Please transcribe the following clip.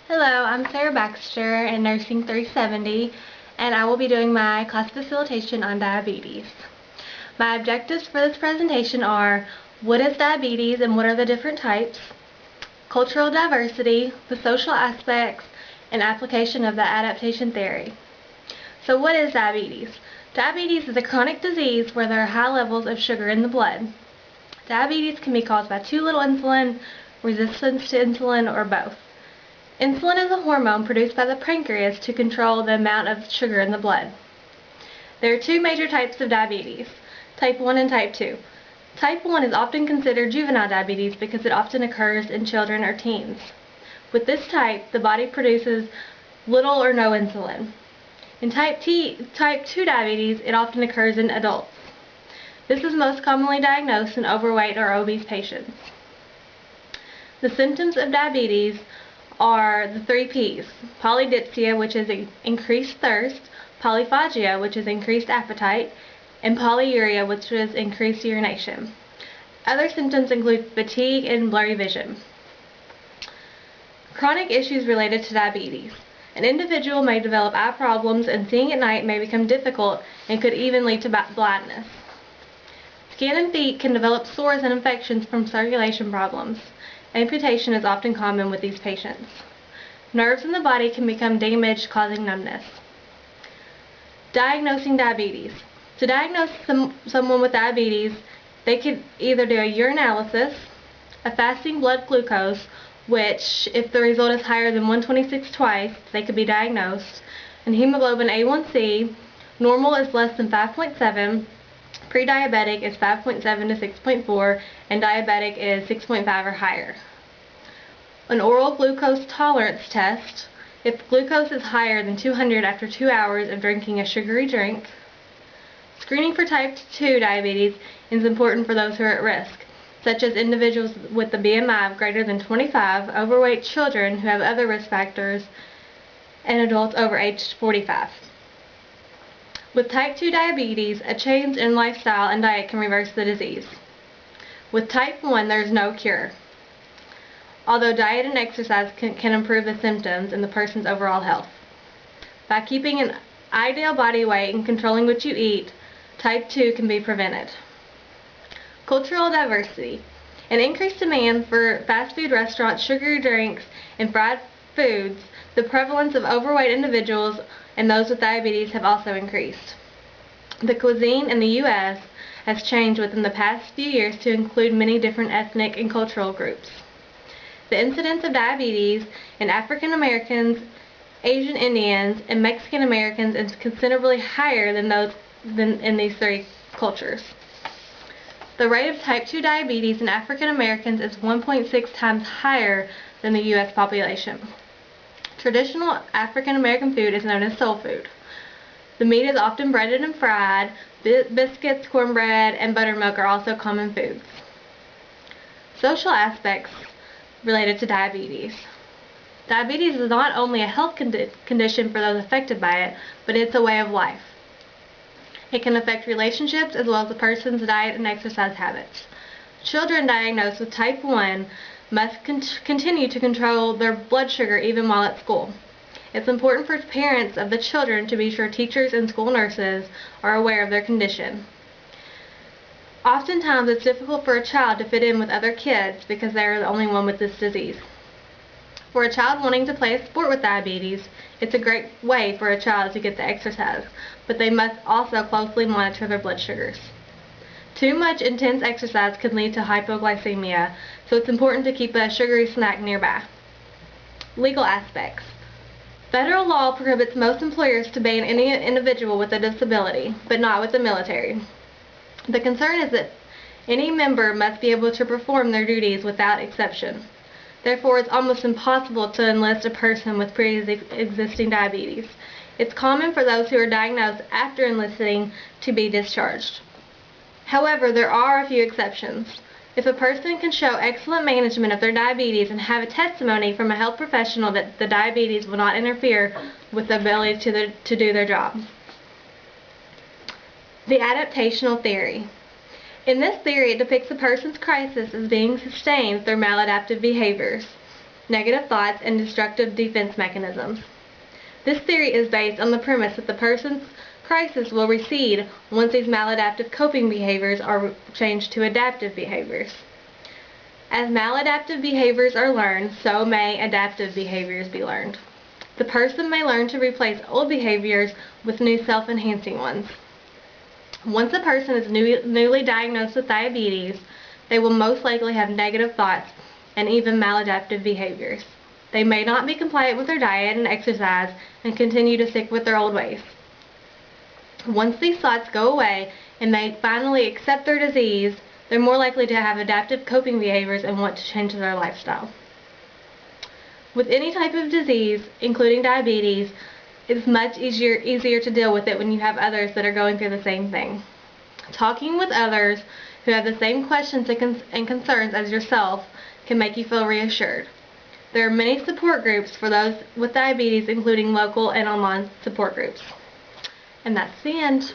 Hello, I'm Sarah Baxter in Nursing 370, and I will be doing my class facilitation on diabetes. My objectives for this presentation are: what is diabetes and what are the different types, cultural diversity, the social aspects, and application of the adaptation theory. So what is diabetes? Diabetes is a chronic disease where there are high levels of sugar in the blood. Diabetes can be caused by too little insulin, resistance to insulin, or both. Insulin is a hormone produced by the pancreas to control the amount of sugar in the blood. There are two major types of diabetes, type 1 and type 2. Type 1 is often considered juvenile diabetes because it often occurs in children or teens. With this type, the body produces little or no insulin. In type 2 diabetes, it often occurs in adults. This is most commonly diagnosed in overweight or obese patients. The symptoms of diabetes are the 3 P's: polydipsia, which is increased thirst; polyphagia, which is increased appetite; and polyuria, which is increased urination. Other symptoms include fatigue and blurry vision. Chronic issues related to diabetes. An individual may develop eye problems, and seeing at night may become difficult and could even lead to blindness. Skin and feet can develop sores and infections from circulation problems. Amputation is often common with these patients. Nerves in the body can become damaged, causing numbness. Diagnosing diabetes. To diagnose someone with diabetes, they could either do a urinalysis, a fasting blood glucose, which, if the result is higher than 126 twice, they could be diagnosed, and hemoglobin A1C. Normal is less than 5.7, pre-diabetic is 5.7 to 6.4, and diabetic is 6.5 or higher. An oral glucose tolerance test, if glucose is higher than 200 after 2 hours of drinking a sugary drink. Screening for type 2 diabetes is important for those who are at risk, such as individuals with a BMI of greater than 25, overweight children who have other risk factors, and adults over age 45. With type 2 diabetes, a change in lifestyle and diet can reverse the disease. With type 1, there is no cure, although diet and exercise can improve the symptoms and the person's overall health. By keeping an ideal body weight and controlling what you eat, type 2 can be prevented. Cultural diversity. An increased demand for fast food restaurants, sugary drinks, and fried foods, the prevalence of overweight individuals and those with diabetes have also increased. The cuisine in the U.S. has changed within the past few years to include many different ethnic and cultural groups. The incidence of diabetes in African Americans, Asian Indians, and Mexican Americans is considerably higher than in these three cultures. The rate of type 2 diabetes in African Americans is 1.6 times higher than the U.S. population. Traditional African American food is known as soul food. The meat is often breaded and fried. Biscuits, cornbread, and buttermilk are also common foods. Social aspects related to diabetes. Diabetes is not only a health condition for those affected by it, but it's a way of life. It can affect relationships as well as a person's diet and exercise habits. Children diagnosed with type 1 must continue to control their blood sugar even while at school. It's important for parents of the children to be sure teachers and school nurses are aware of their condition. Oftentimes, it's difficult for a child to fit in with other kids because they are the only one with this disease. For a child wanting to play a sport with diabetes, it's a great way for a child to get the exercise, but they must also closely monitor their blood sugars. Too much intense exercise can lead to hypoglycemia, so it's important to keep a sugary snack nearby. Legal aspects. Federal law prohibits most employers to ban any individual with a disability, but not with the military. The concern is that any member must be able to perform their duties without exception. Therefore, it's almost impossible to enlist a person with pre-existing diabetes. It's common for those who are diagnosed after enlisting to be discharged. However, there are a few exceptions. If a person can show excellent management of their diabetes and have a testimony from a health professional that the diabetes will not interfere with the ability to do their job. The adaptational theory. In this theory, it depicts a person's crisis as being sustained through maladaptive behaviors. negative thoughts, and destructive defense mechanisms. This theory is based on the premise that the person's crisis will recede once these maladaptive coping behaviors are changed to adaptive behaviors. As maladaptive behaviors are learned, so may adaptive behaviors be learned. The person may learn to replace old behaviors with new self-enhancing ones. Once a person is newly diagnosed with diabetes, they will most likely have negative thoughts and even maladaptive behaviors. They may not be compliant with their diet and exercise and continue to stick with their old ways. Once these thoughts go away and they finally accept their disease, they're more likely to have adaptive coping behaviors and want to change their lifestyle. With any type of disease, including diabetes, it's much easier to deal with it when you have others that are going through the same thing. Talking with others who have the same questions and concerns as yourself can make you feel reassured. There are many support groups for those with diabetes, including local and online support groups. And that's the end.